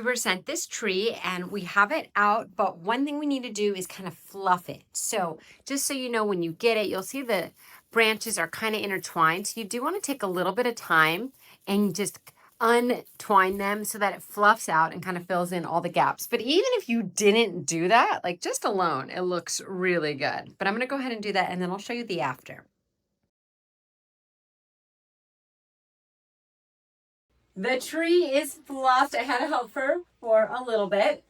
were sent this tree and we have it out, but one thing we need to do is kind of fluff it. So just so you know, when you get it, you'll see the branches are kind of intertwined. So you do want to take a little bit of time and just untwine them so that it fluffs out and kind of fills in all the gaps. But even if you didn't do that, like just alone, it looks really good. But I'm going to go ahead and do that and then I'll show you the after. The tree is fluffed. I had a helper for a little bit.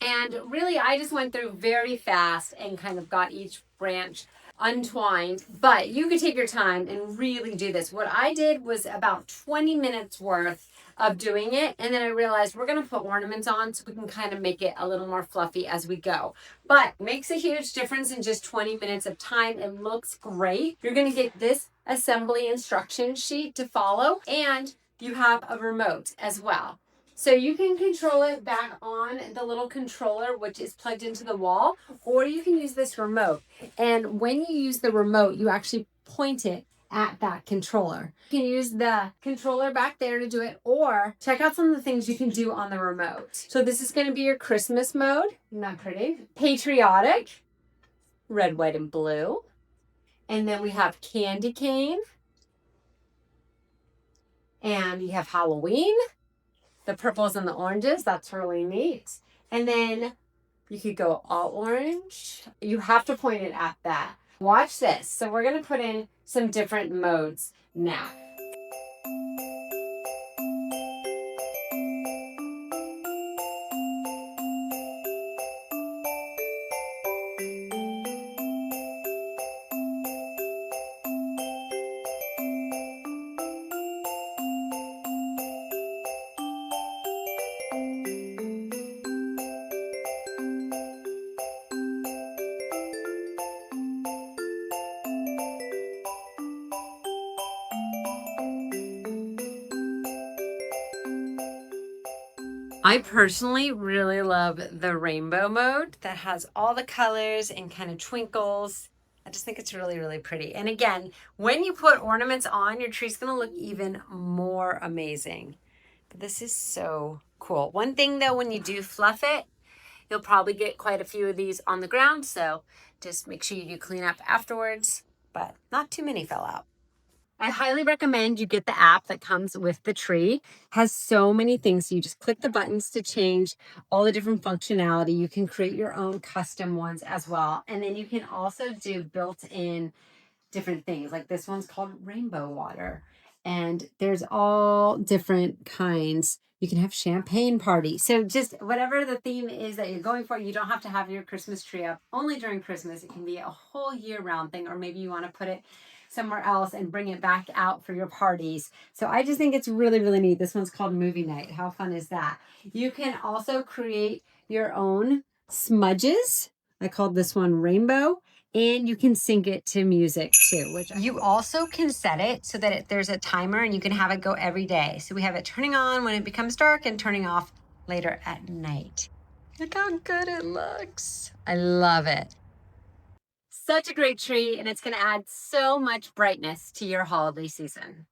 And really, I just went through very fast and kind of got each branch untwined. But you could take your time and really do this. What I did was about 20 minutes worth of doing it. And then I realized we're going to put ornaments on so we can kind of make it a little more fluffy as we go. But it makes a huge difference in just 20 minutes of time. It looks great. You're going to get this assembly instruction sheet to follow. And you have a remote as well. So you can control it back on the little controller, which is plugged into the wall, or you can use this remote. And when you use the remote, you actually point it at that controller. You can use the controller back there to do it, or check out some of the things you can do on the remote. So this is going to be your Christmas mode. Isn't that pretty? Patriotic, red, white, and blue. And then we have candy cane. And you have Halloween, the purples and the oranges. That's really neat. And then you could go all orange. You have to point it at that. Watch this. So we're going to put in some different modes now. I personally really love the rainbow mode that has all the colors and kind of twinkles. I just think it's really, really pretty. And again, when you put ornaments on, your tree's going to look even more amazing. But this is so cool. One thing though, when you do fluff it, you'll probably get quite a few of these on the ground. So just make sure you do clean up afterwards, but not too many fell out. I highly recommend you get the app that comes with the tree. It has so many things. So you just click the buttons to change all the different functionality. You can create your own custom ones as well. And then you can also do built-in different things. Like this one's called Rainbow Water. And there's all different kinds. You can have champagne party. So just whatever the theme is that you're going for, you don't have to have your Christmas tree up only during Christmas. It can be a whole year-round thing, or maybe you want to put it somewhere else and bring it back out for your parties. So I just think it's really, really neat. This one's called Movie Night. How fun is that? You can also create your own smudges. I called this one Rainbow. And you can sync it to music too, which you also can set it so that there's a timer and you can have it go every day. So we have it turning on when it becomes dark and turning off later at night. Look how good it looks. I love it. Such a great tree, and it's going to add so much brightness to your holiday season.